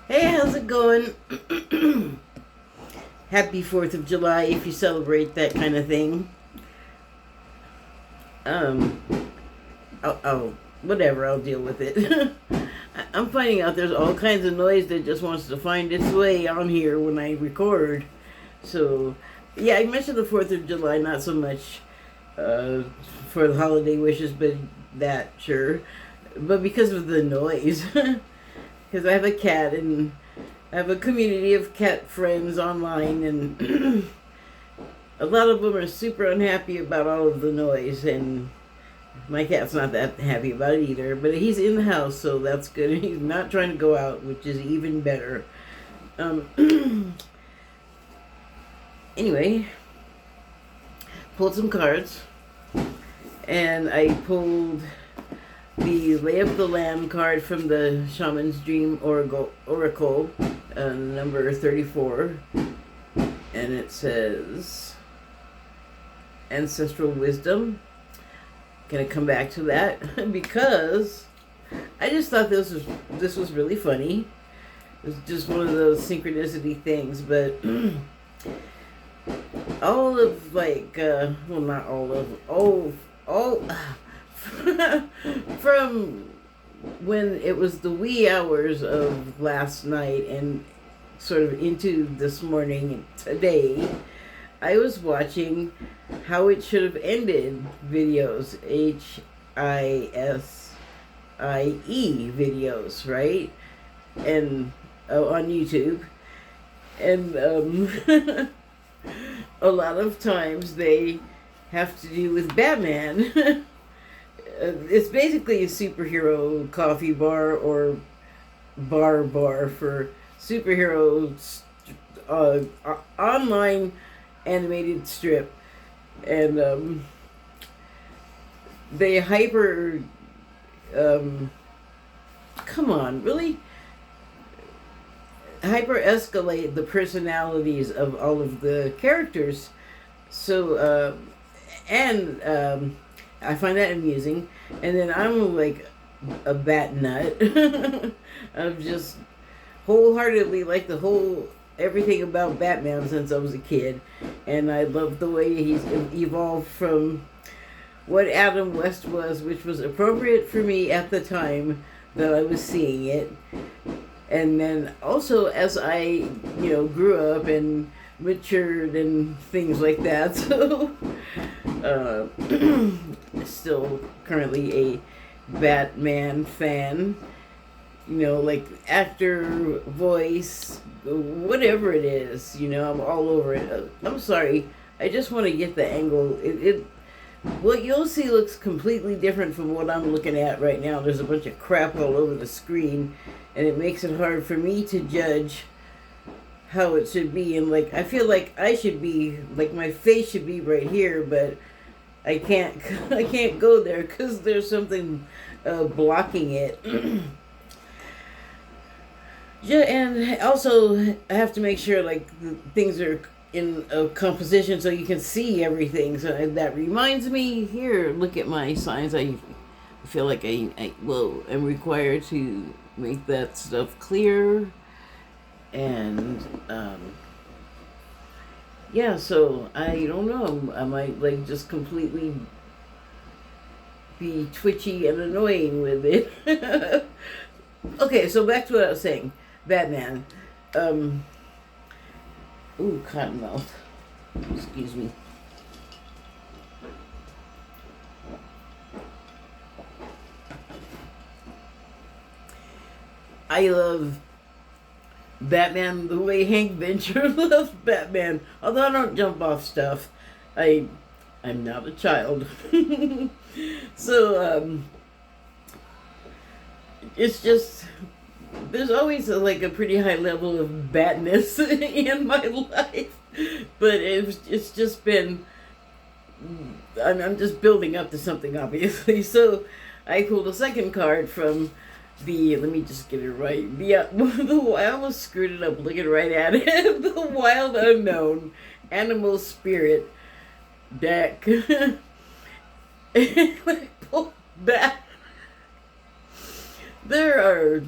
Hey, how's it going? Happy 4th of July if you celebrate that kind of thing. Um, whatever, I'll deal with it. I'm finding out there's all kinds of noise that just wants to find its way on here when I record. So, yeah, I mentioned the 4th of July, not so much for the holiday wishes, but that, sure. But because of the noise. Because I have a cat and I have a community of cat friends online, and a lot of them are super unhappy about all of the noise, and my cat's not that happy about it either, but he's in the house, so that's good. He's not trying to go out, which is even better. Anyway, pulled some cards, and I pulled the Lay of the Land card from the Shaman's Dream Oracle, number 34, and it says Ancestral Wisdom. Gonna come back to that because I just thought this was really funny. It was just one of those synchronicity things, but all of well, not all of all from when it was the wee hours of last night and sort of into this morning and today, I was watching How It Should Have Ended videos, HISIE videos, right? And on YouTube. And a lot of times they have to do with Batman. It's basically a superhero coffee bar or bar for superhero online animated strip, and they come on, really hyper escalate the personalities of all of the characters. So I find that amusing. And then I'm like a bat nut. I've just wholeheartedly like the whole everything about Batman since I was a kid. And I love the way he's evolved from what Adam West was, which was appropriate for me at the time that I was seeing it. And then also as I, grew up and matured and things like that. So still currently a Batman fan, like actor, voice, whatever it is, I'm all over it. I'm sorry, I just want to get the angle. What you'll see looks completely different from what I'm looking at right now. There's a bunch of crap all over the screen, and it makes it hard for me to judge how it should be. And I feel like I should be, my face should be right here, but I can't go there because there's something blocking it. Yeah, and also I have to make sure things are in a composition so you can see everything. So that reminds me, here, look at my signs. I feel like I'm required to make that stuff clear. And yeah, so I don't know. I might just completely be twitchy and annoying with it. Okay, so back to what I was saying. Batman. Ooh, cottonmouth. Excuse me. I love Batman the way Hank Venture loves Batman. Although I don't jump off stuff. I'm not a child. So, it's just, there's always a pretty high level of badness in my life. But it's just been, I'm just building up to something, obviously. So I pulled a second card from let me just get it right. I almost screwed it up looking right at it. The Wild Unknown Animal Spirit deck. I pulled that. There are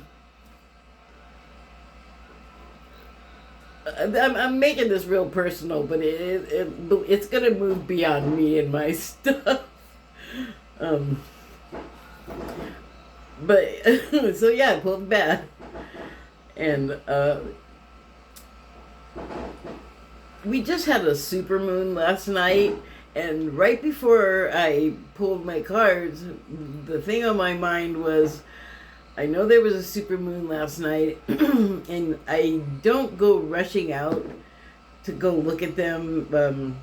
I'm making this real personal, but it's gonna move beyond me and my stuff. Um, but so yeah, I pulled back, and we just had a super moon last night, and right before I pulled my cards, the thing on my mind was, I know there was a super moon last night, and I don't go rushing out to go look at them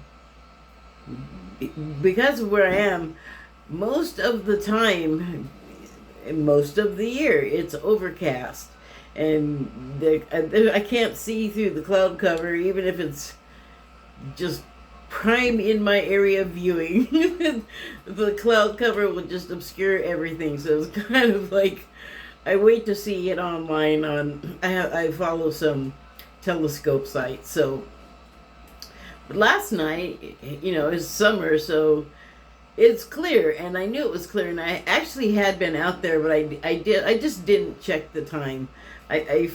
because of where I am. Most of the time, most of the year, it's overcast, and I can't see through the cloud cover, even if it's just prime in my area of viewing. The cloud cover will just obscure everything, so it's kind of like I wait to see it online. I follow some telescope sites. So, but last night, it's summer, so it's clear, and I knew it was clear, and I actually had been out there, but I just didn't check the time. I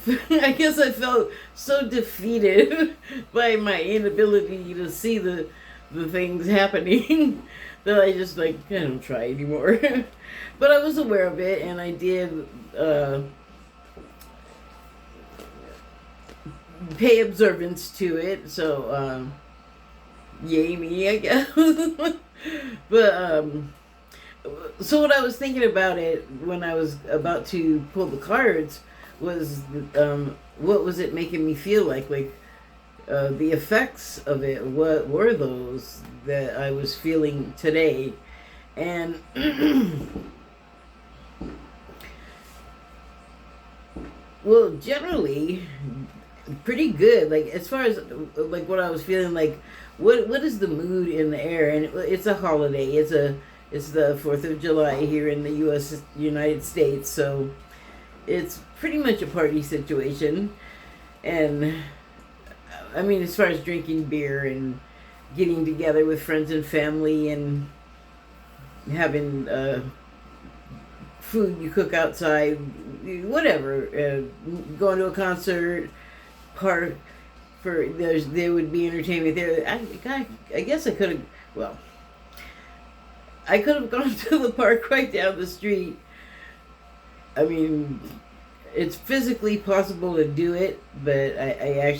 guess I felt so defeated by my inability to see the things happening that I just I don't try anymore. But I was aware of it, and I did pay observance to it. So yay me, I guess. But so what I was thinking about it when I was about to pull the cards was what was it making me feel like the effects of it. What were those that I was feeling today? And well, generally pretty good, like as far as like what I was feeling, like what is the mood in the air. And it's a holiday, it's the 4th of July here in the United States, so it's pretty much a party situation. And I mean, as far as drinking beer and getting together with friends and family and having food you cook outside, whatever, going to a concert, park, there would be entertainment there. I guess I could have, well, I could have gone to the park right down the street. I mean, it's physically possible to do it, but I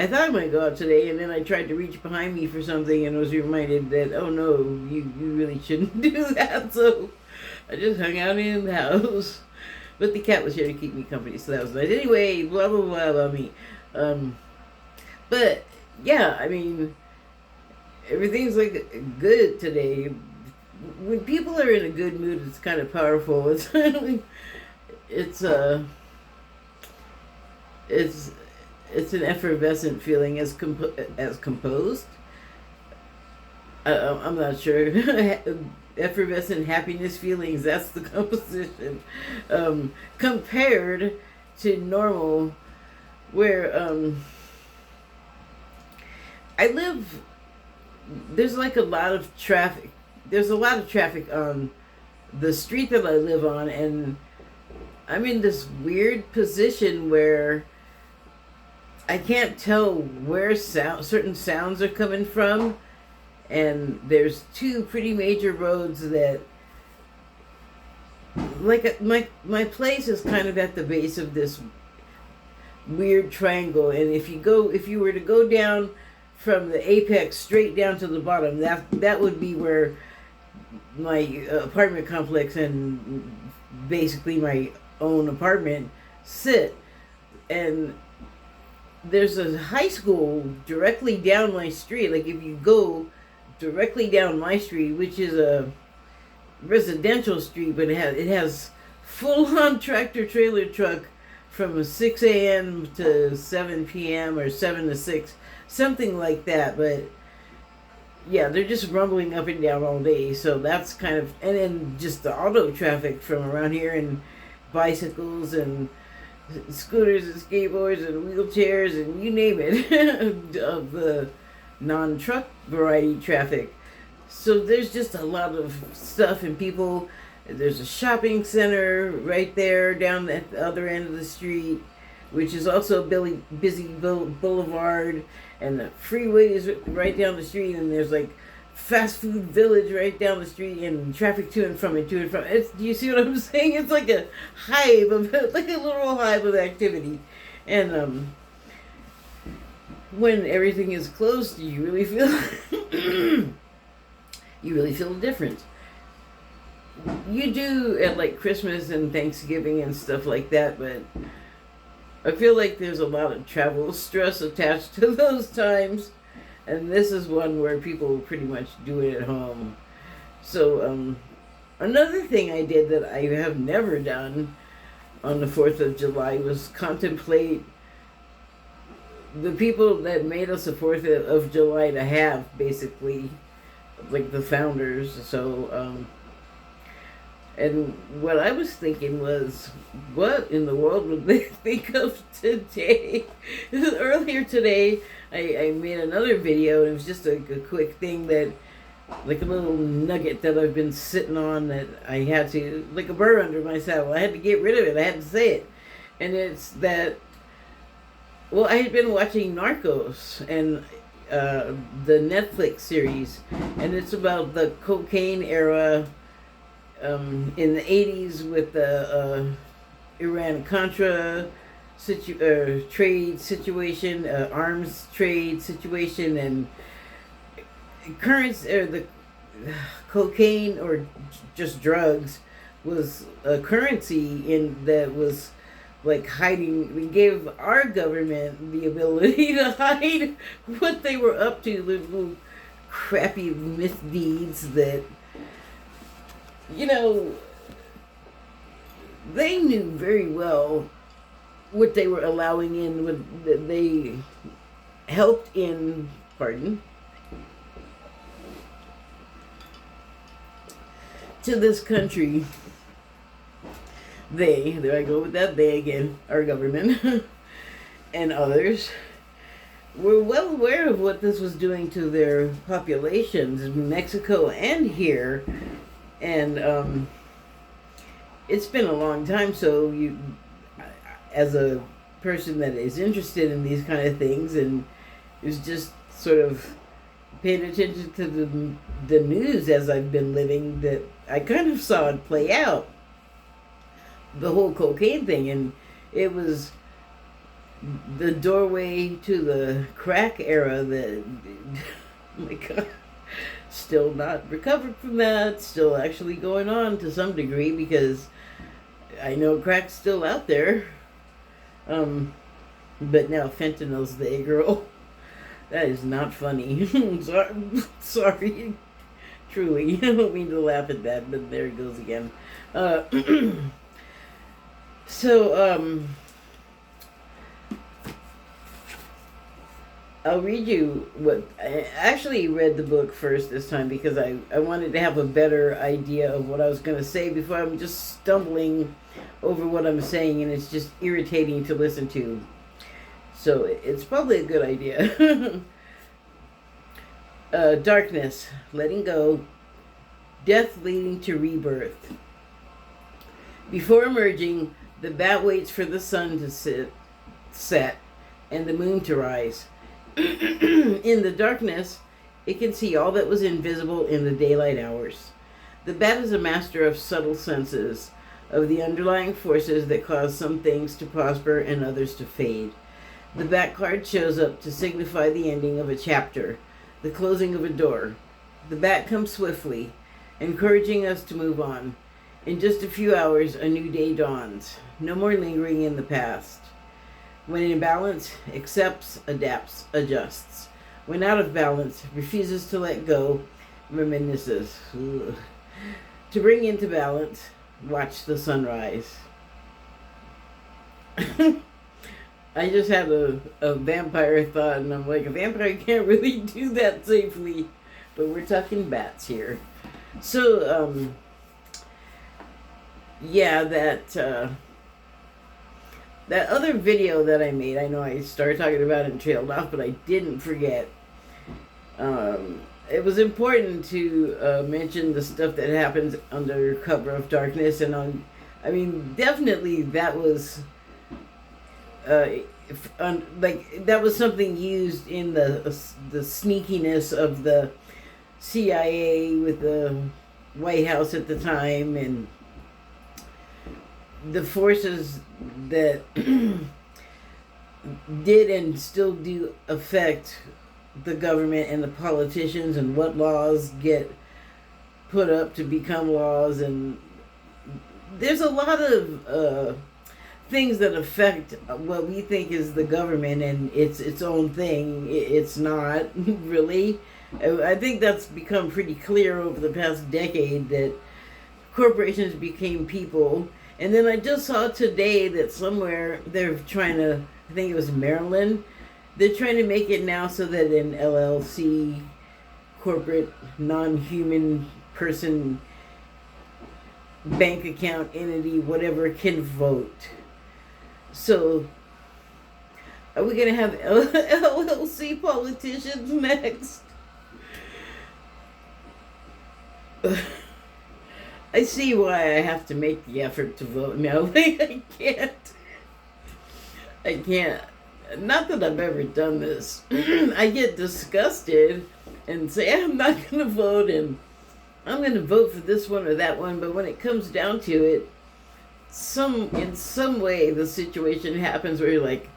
thought I might go out today, and then I tried to reach behind me for something and was reminded that, oh no, you really shouldn't do that. So I just hung out in the house. But the cat was here to keep me company, so that was nice. Anyway, blah, blah, blah, about me. But yeah, I mean, everything's good today. When people are in a good mood, it's kind of powerful. It's an effervescent feeling, as composed. I'm not sure. Effervescent happiness feelings, that's the composition. Compared to normal, where I live, there's a lot of traffic. There's a lot of traffic on the street that I live on, and I'm in this weird position where I can't tell where certain sounds are coming from. And there's two pretty major roads that, my place is kind of at the base of this weird triangle, and if you were to go down from the apex straight down to the bottom, that would be where my apartment complex and basically my own apartment sit. And there's a high school directly down my street. Like if you go directly down my street, which is a residential street, but it has full-on tractor trailer truck from 6 a.m. to 7 p.m. or 7 to 6, something like that. But yeah, they're just rumbling up and down all day. So that's kind of, and then just the auto traffic from around here, and bicycles and scooters and skateboards and wheelchairs and you name it, of the non-truck variety traffic. So there's just a lot of stuff and people. There's a shopping center right there down at the other end of the street. which is also a busy boulevard, and the freeway is right down the street, and there's like fast food village right down the street, and traffic to and from. Do you see what I'm saying? It's like a hive of like a literal hive of activity, and when everything is closed, you really feel you really feel the difference. You do at like Christmas and Thanksgiving and stuff like that, but I feel like there's a lot of travel stress attached to those times, and this is one where people pretty much do it at home. So another thing I did that I have never done on the 4th of July was contemplate the people that made us the 4th of July to have, basically, like the founders. So and what I was thinking was, what in the world would they think of today? Earlier today, I made another video, and it was just a quick thing that, like a little nugget that I've been sitting on that I had to, like a burr under my saddle. I had to get rid of it. I had to say it. And it's that, well, I had been watching Narcos and the Netflix series, and it's about the cocaine era in the 80s with the Iran-Contra trade situation, arms trade situation, and currency, or the cocaine, or just drugs, was a currency that was like hiding. We gave our government the ability to hide what they were up to, the little crappy misdeeds that, you know, they knew very well what they were allowing in, what they helped in, to this country. There I go with that they again, our government, and others, were well aware of what this was doing to their populations in Mexico and here. And it's been a long time, so you, as a person that is interested in these kind of things and is just sort of paying attention to the news as I've been living, that I kind of saw it play out, the whole cocaine thing. And it was the doorway to the crack era that, oh my God, still not recovered from that, still actually going on to some degree, because I know crack's still out there. But now fentanyl's the girl. That is not funny. Sorry. Truly. I don't mean to laugh at that, but there it goes again. So, I'll read you what... I actually read the book first this time because I wanted to have a better idea of what I was going to say before I'm just stumbling over what I'm saying, and it's just irritating to listen to. So it's probably a good idea. Darkness, letting go, death leading to rebirth. Before emerging, the bat waits for the sun to set and the moon to rise. In the darkness, it can see all that was invisible in the daylight hours. The bat is a master of subtle senses, of the underlying forces that cause some things to prosper and others to fade. The bat card shows up to signify the ending of a chapter, the closing of a door. The bat comes swiftly, encouraging us to move on. In just a few hours, a new day dawns. No more lingering in the past. When in balance, accepts, adapts, adjusts. When out of balance, refuses to let go, reminisces. Ugh. To bring into balance, watch the sunrise. I just had a vampire thought, and I'm like, a vampire can't really do that safely. But we're talking bats here. So, yeah, that other video that I made, I know I started talking about it and trailed off, but I didn't forget. It was important to mention the stuff that happens under cover of darkness, and I mean, definitely that was like that was something used in the sneakiness of the CIA with the White House at the time, and the forces that did and still do affect the government and the politicians, and what laws get put up to become laws. And there's a lot of things that affect what we think is the government, and it's its own thing. It's not really. I think that's become pretty clear over the past decade, that corporations became people. And then I just saw today that somewhere they're trying to, I think it was Maryland, they're trying to make it now so that an LLC, corporate, non-human person, bank account entity, whatever, can vote. So, are we going to have LLC politicians next? I see why I have to make the effort to vote now. Like, I can't. Not that I've ever done this. I get disgusted and say I'm not going to vote, and I'm going to vote for this one or that one. But when it comes down to it, in some way the situation happens where you're like,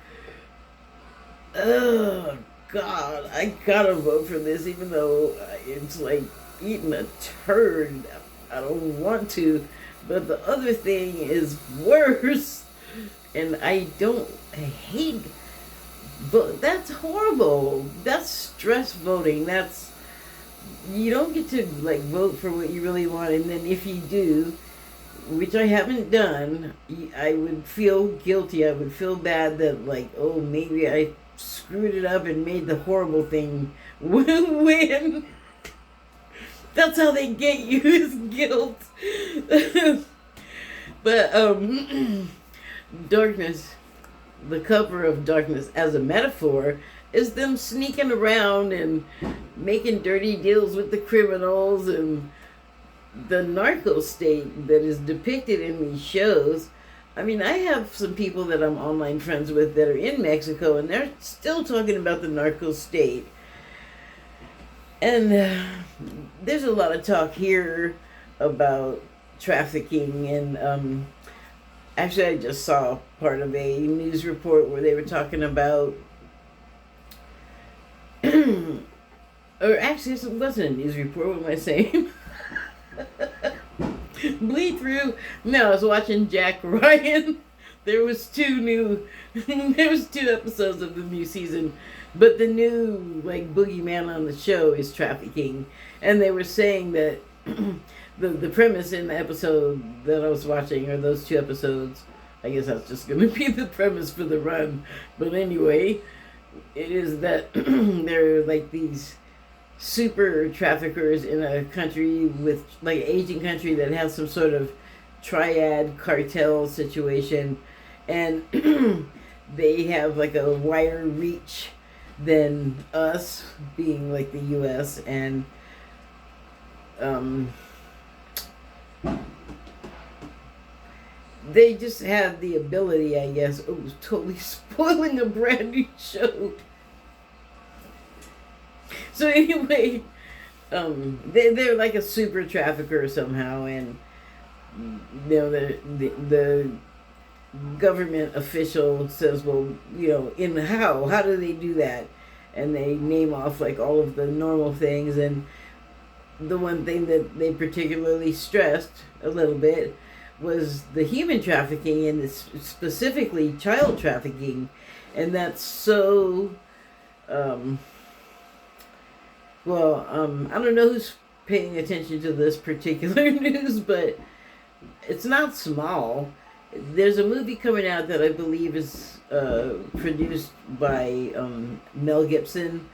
oh God, I gotta vote for this, even though it's like eating a turd. I don't want to, but the other thing is worse, and I hate vote. That's horrible. That's stress voting. You don't get to like vote for what you really want, and then if you do, which I haven't done, I would feel guilty. I would feel bad that like, oh, maybe I screwed it up and made the horrible thing win. That's how they get you, is guilt. But darkness, the cover of darkness as a metaphor, is them sneaking around and making dirty deals with the criminals, and the narco state that is depicted in these shows. I mean, I have some people that I'm online friends with that are in Mexico, and they're still talking about the narco state. And there's a lot of talk here about trafficking, and actually I just saw part of a news report where they were talking about or actually it wasn't a news report, what am I saying? Bleed through. No, I was watching Jack Ryan. There was two episodes of the new season, but the new like boogeyman on the show is trafficking, and they were saying that the premise in the episode that I was watching, or those two episodes, I guess that's just going to be the premise for the run, but anyway, it is that they're like these super traffickers in a country with like Asian country that has some sort of triad cartel situation, and they have like a wider reach than us, being like the US, and they just have the ability, I guess. Oh, totally spoiling a brand new show. So anyway, they're like a super trafficker somehow, and you know the government official says, well, you know, how do they do that? And they name off like all of the normal things, and the one thing that they particularly stressed a little bit was the human trafficking, and specifically child trafficking, and that's so. I don't know who's paying attention to this particular news, but it's not small. There's a movie coming out that I believe is produced by Mel Gibson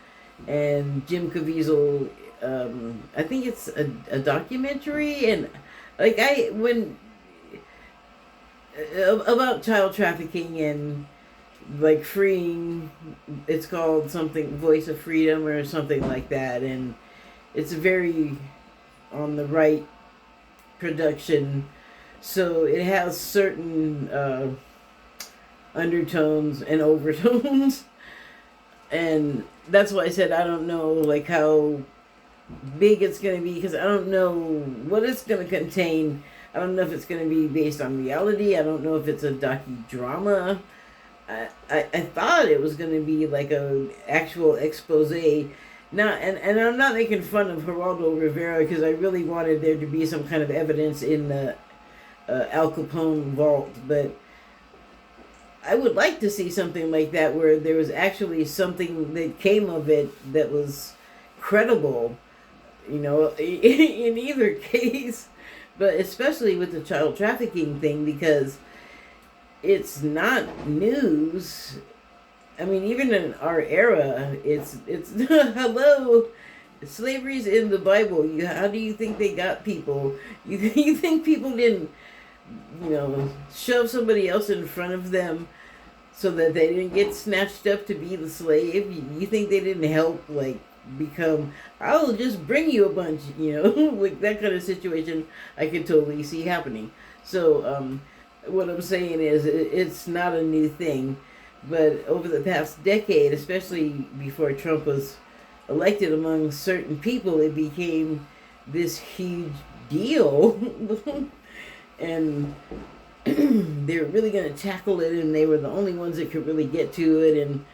and Jim Caviezel. I think it's a documentary, and like about child trafficking and like freeing, it's called something Voice of Freedom or something like that, and it's very on the right production, so it has certain undertones and overtones. And that's why I said I don't know like how big it's going to be, because I don't know what it's going to contain. I don't know if it's going to be based on reality. I don't know if it's a docudrama. I thought it was going to be like a actual expose. Now, and I'm not making fun of Geraldo Rivera, because I really wanted there to be some kind of evidence in the Al Capone vault, but I would like to see something like that where there was actually something that came of it that was credible, in either case, but especially with the child trafficking thing, because it's not news. I mean, even in our era, it's hello, slavery's in the Bible. How do you think they got people? You think people didn't, shove somebody else in front of them so that they didn't get snatched up to be the slave? You think they didn't help, like, become, I'll just bring you a bunch, like that kind of situation I could totally see happening. So, what I'm saying is it's not a new thing, but over the past decade, especially before Trump was elected, among certain people, it became this huge deal. And they're really going to tackle it, and they were the only ones that could really get to it. And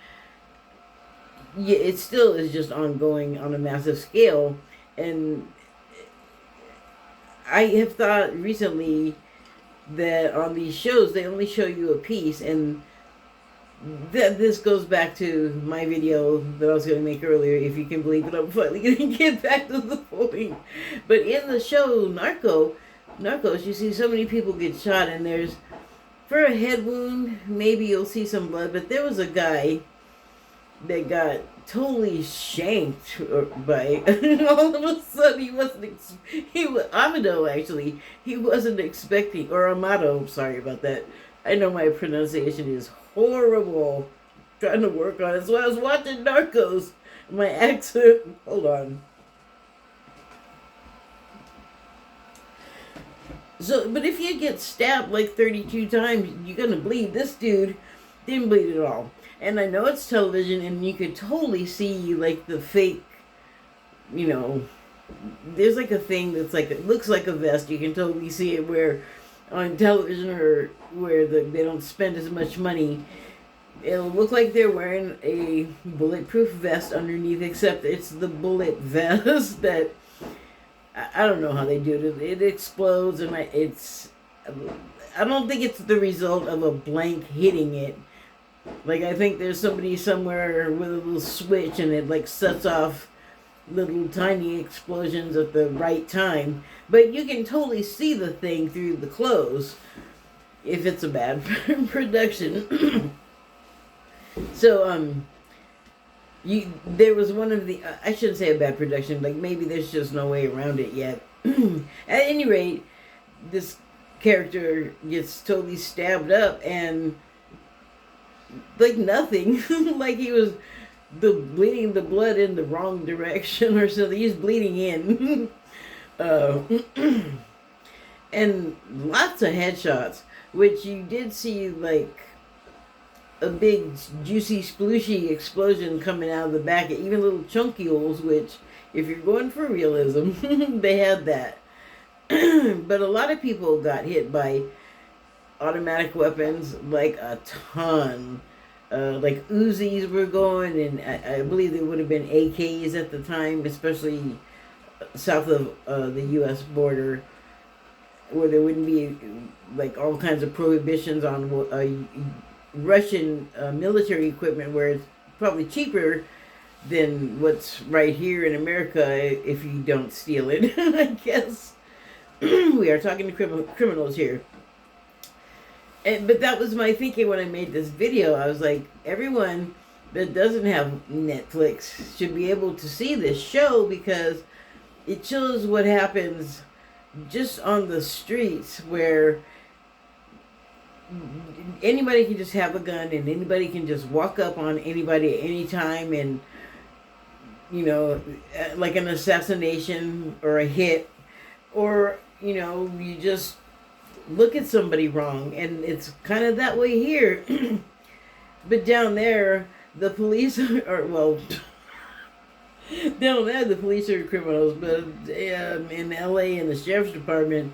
yeah, it still is just ongoing on a massive scale. And I have thought recently that on these shows, they only show you a piece, and this goes back to my video that I was going to make earlier. If you can believe it, I'm finally going to get back to the point. But in the show Narcos, you see so many people get shot, and there's, for a head wound, maybe you'll see some blood, but there was a guy that got totally shanked by, all of a sudden he wasn't, Amado actually, he wasn't expecting, or Amado, sorry about that. I know my pronunciation is horrible. I'm trying to work on it. So I was watching Narcos, my accent, hold on. So, but if you get stabbed like 32 times, you're going to bleed. This dude didn't bleed at all. And I know it's television, and you could totally see, like, the fake, there's, like, a thing that's, like, it looks like a vest. You can totally see it where on television, or where they don't spend as much money, it'll look like they're wearing a bulletproof vest underneath, except it's the bullet vest that, I don't know how they do it. It explodes, and I don't think it's the result of a blank hitting it. Like, I think there's somebody somewhere with a little switch, and it, like, sets off little tiny explosions at the right time. But you can totally see the thing through the clothes if it's a bad production. So, there was one of the, I shouldn't say a bad production, like, maybe there's just no way around it yet. At any rate, this character gets totally stabbed up, and, like, nothing. Like, he was bleeding the blood in the wrong direction or something. He's bleeding in. And lots of headshots, which you did see, like, a big juicy splooshy explosion coming out of the back, even little chunkules, which, if you're going for realism, they had that. But a lot of people got hit by automatic weapons, like a ton. Like Uzis were going, and I believe there would have been AKs at the time, especially south of the U.S. border, where there wouldn't be, like, all kinds of prohibitions on Russian military equipment, where it's probably cheaper than what's right here in America if you don't steal it. I guess we are talking to criminals here. But that was my thinking when I made this video. I was like, everyone that doesn't have Netflix should be able to see this show, because it shows what happens just on the streets, where anybody can just have a gun, and anybody can just walk up on anybody at any time, and, like an assassination or a hit, or, you just look at somebody wrong, and it's kind of that way here. But down there, the police are, well, down there the police are criminals, but in LA in the sheriff's department,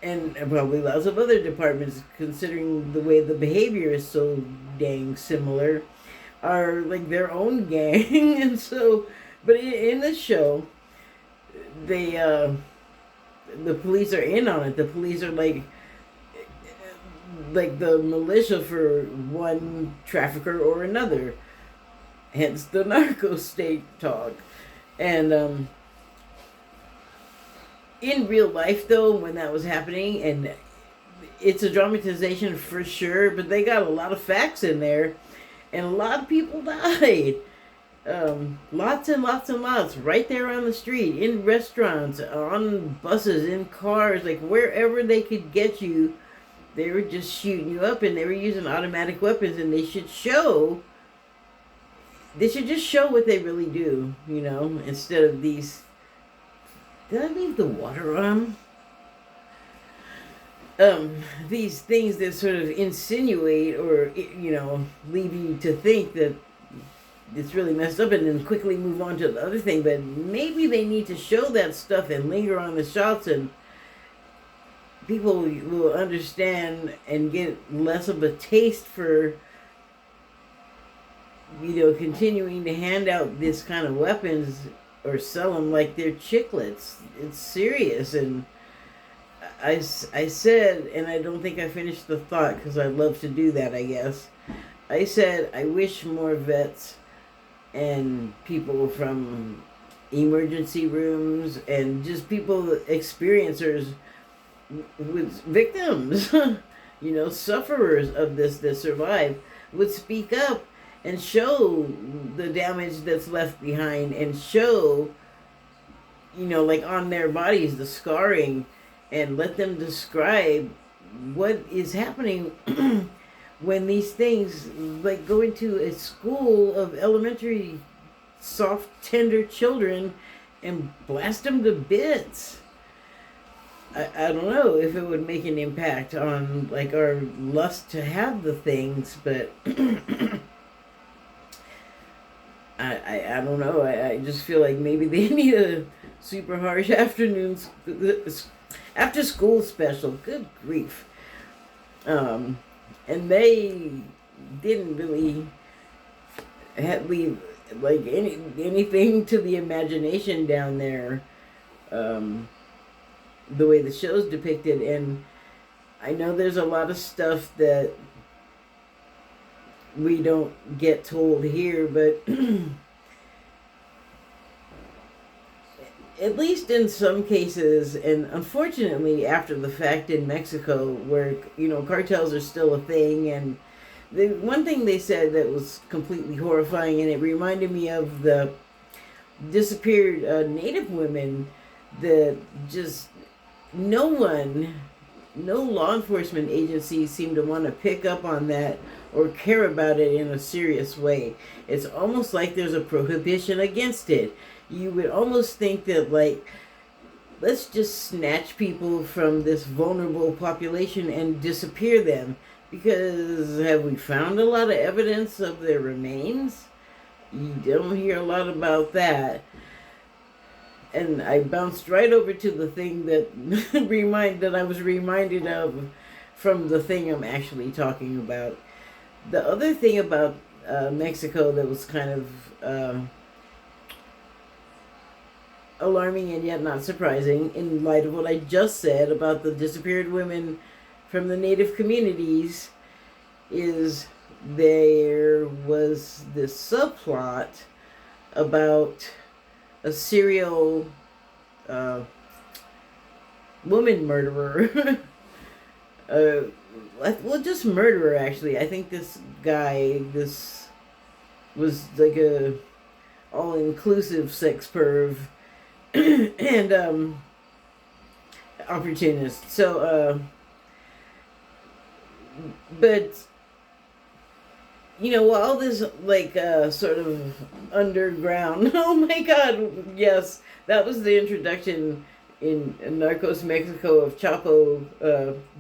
and probably lots of other departments, considering the way the behavior is so dang similar, are like their own gang. And so, but in the show, they the police are in on it. The police are like the militia for one trafficker or another, hence the narco state talk. And in real life, though, when that was happening, and it's a dramatization for sure, but they got a lot of facts in there, and a lot of people died. Lots and lots and lots, right there on the street, in restaurants, on buses, in cars, like wherever they could get you, they were just shooting you up, and they were using automatic weapons, and they should just show what they really do, instead of these. Did I leave the water on? These things that sort of insinuate or, leave you to think that it's really messed up and then quickly move on to the other thing. But maybe they need to show that stuff and linger on the shots, and people will understand and get less of a taste for, continuing to hand out this kind of weapons or sell them like they're chiclets. It's serious. And I said, and I don't think I finished the thought because I love to do that, I guess. I said, I wish more vets and people from emergency rooms and just people, experiencers with victims, sufferers of this that survive, would speak up and show the damage that's left behind, and show, like on their bodies, the scarring, and let them describe what is happening when these things, like go into a school of elementary, soft, tender children and blast them to bits. I don't know if it would make an impact on, like, our lust to have the things, but I don't know. I just feel like maybe they need a super harsh after school special. Good grief. And they didn't really leave like anything to the imagination down there, the way the show's depicted. And I know there's a lot of stuff that we don't get told here, but at least in some cases, and unfortunately after the fact in Mexico, where, cartels are still a thing. And the one thing they said that was completely horrifying, and it reminded me of the disappeared Native women, that just no law enforcement agency seemed to want to pick up on that or care about it in a serious way. It's almost like there's a prohibition against it. You would almost think that, like, let's just snatch people from this vulnerable population and disappear them. Because have we found a lot of evidence of their remains? You don't hear a lot about that. And I bounced right over to the thing that that I was reminded of from the thing I'm actually talking about. The other thing about Mexico that was kind of alarming and yet not surprising, in light of what I just said about the disappeared women from the Native communities, is there was this subplot about a serial woman murderer. Well, just murderer, actually. I think this was like a all-inclusive sex perv and opportunist. So, but while this sort of underground, oh my God, yes, that was the introduction in Narcos Mexico of Chapo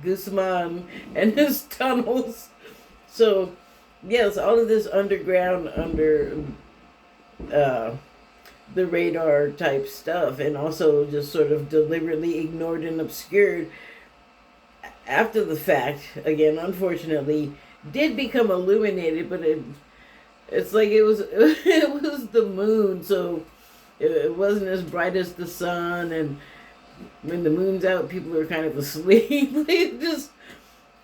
Guzman and his tunnels. So, yes, all of this underground, under the radar type stuff, and also just sort of deliberately ignored and obscured after the fact, again, unfortunately, did become illuminated, but it's like it was it was the moon, so it wasn't as bright as the sun, and when the moon's out, people are kind of asleep. It's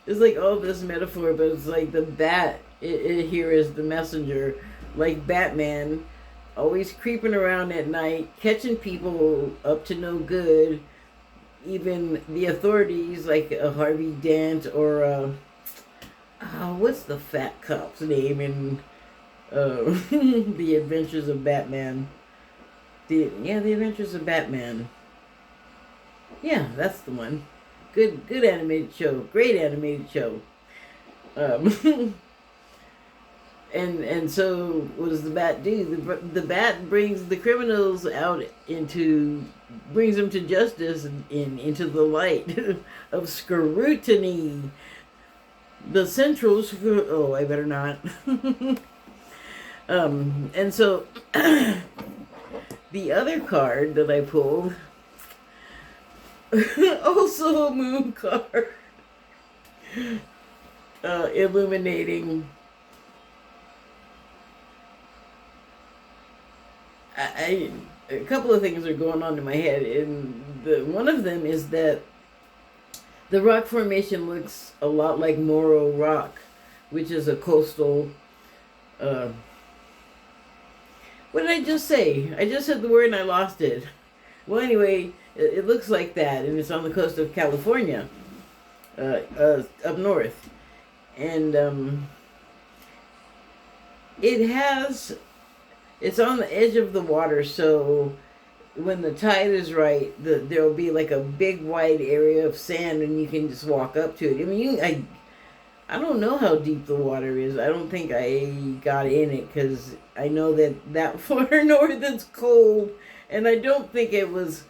like all this metaphor, but it's like the bat it here is the messenger, like Batman, always creeping around at night, catching people up to no good, even the authorities like Harvey Dent or what's the fat cop's name in The Adventures of Batman? The Adventures of Batman. Yeah, that's the one. Good animated show. Great animated show. And so what does the bat do? The bat brings the criminals out brings them to justice into the light of scrutiny. The central oh, I better not. And so the other card that I pulled, also a moon card, illuminating. A couple of things are going on in my head, and one of them is that the rock formation looks a lot like Morro Rock, which is a coastal. What did I just say? I just said the word and I lost it. Well, anyway, it looks like that, and it's on the coast of California, up north, and it's on the edge of the water, so when the tide is right, there'll be like a big wide area of sand, and you can just walk up to it. I mean, I don't know how deep the water is. I don't think I got in it because I know that far north it's cold, and I don't think it was.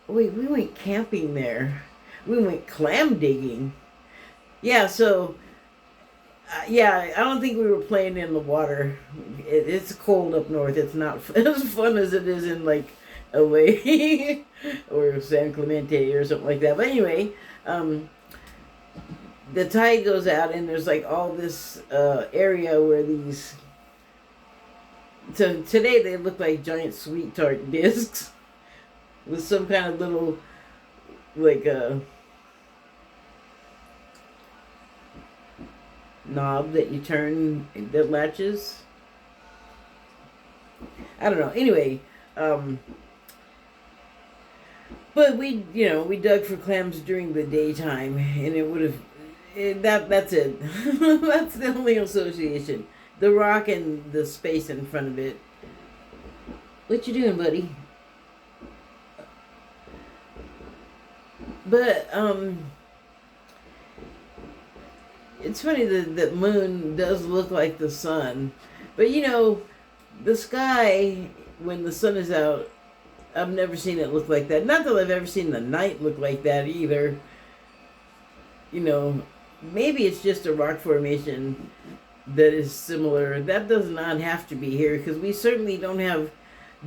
Wait, we went camping there. We went clam digging. Yeah, so. Yeah, I don't think we were playing in the water. It's cold up north. It's not as fun as it is in like LA or San Clemente or something like that. But anyway, the tide goes out, and there's like all this area where these. So today they look like giant sweet tart discs with some kind of little like knob that you turn that latches. I don't know. Anyway, but we dug for clams during the daytime, and it would have that's it. That's the only association. The rock and the space in front of it. What you doing, buddy? But it's funny that the moon does look like the sun, but the sky when the sun is out, I've never seen it look like that. Not that I've ever seen the night look like that either. Maybe it's just a rock formation that is similar. That does not have to be here because we certainly don't have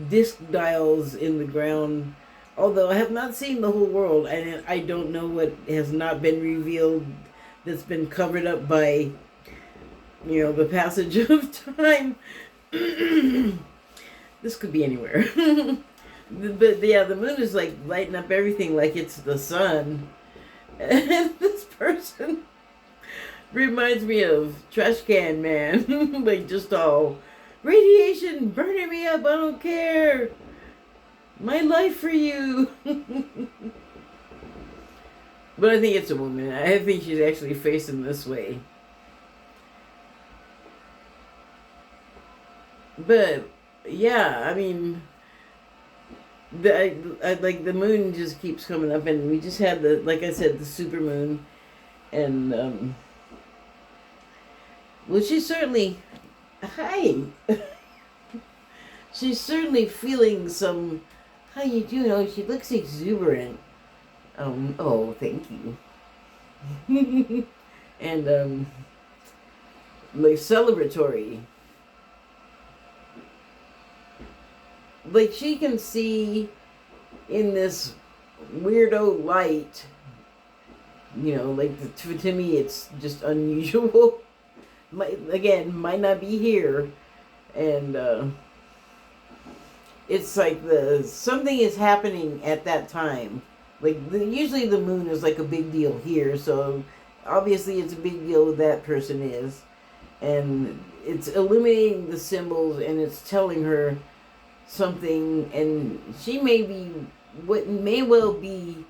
disc dials in the ground. Although I have not seen the whole world, and I don't know what has not been revealed that's been covered up by, the passage of time. This could be anywhere. But yeah, the moon is like lighting up everything like it's the sun. And this person reminds me of Trash Can Man. Like just all, radiation burning me up, I don't care. My life for you. But I think it's a woman. I think she's actually facing this way. But yeah, I mean, like the moon just keeps coming up, and we just had like I said, the super moon, and well, she's certainly, hi, she's certainly feeling some How you doing? Oh, she looks exuberant. Oh, thank you. And, like, celebratory. Like, she can see in this weirdo light, you know, like, to me, it's just unusual. Again, might not be here. And, it's like something is happening at that time. Like, usually the moon is like a big deal here, so obviously it's a big deal what that person is. And it's illuminating the symbols, and it's telling her something, and she may be what may well be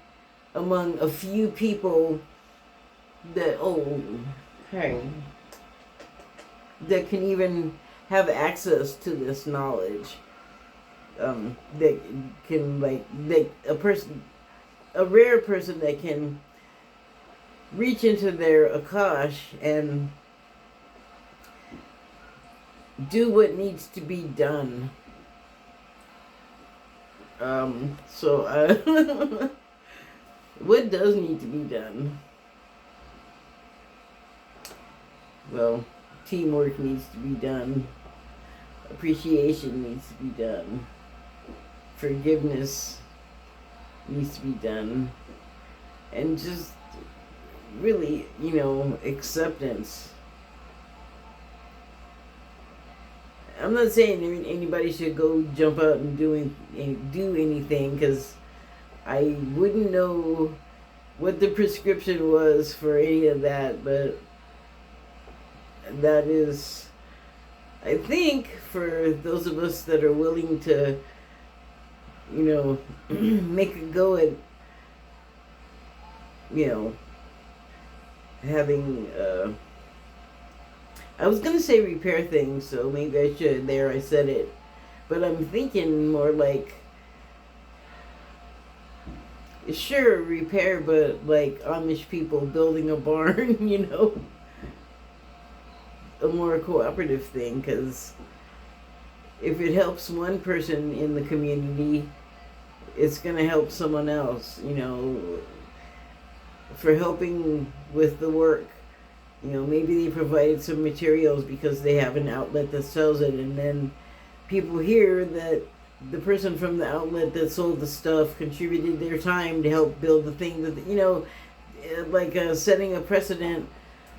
among a few people that, that can even have access to this knowledge. That can, like, a rare person that can reach into their Akash and do what needs to be done. What does need to be done? Well, teamwork needs to be done. Appreciation needs to be done. Forgiveness needs to be done. And just really, acceptance. I'm not saying anybody should go jump out and do anything, because I wouldn't know what the prescription was for any of that, but that is, I think, for those of us that are willing to, make a go at, having, I was going to say repair things, so maybe I should. There, I said it. But I'm thinking more like, sure, repair, but like Amish people building a barn, a more cooperative thing, because if it helps one person in the community, it's going to help someone else, for helping with the work. Maybe they provided some materials because they have an outlet that sells it, and then people hear that the person from the outlet that sold the stuff contributed their time to help build the thing that, like setting a precedent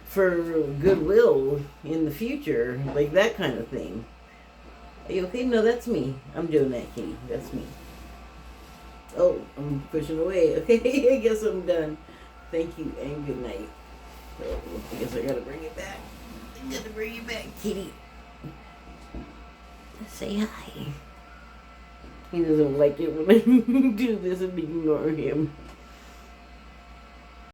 for goodwill in the future, like that kind of thing. Are you okay? No, that's me. I'm doing that, Kitty. That's me. Oh, I'm pushing away. Okay, I guess I'm done. Thank you and good night. So, I guess I gotta bring it back. I gotta bring it back, Kitty. Say hi. He doesn't like it when I do this and ignore him.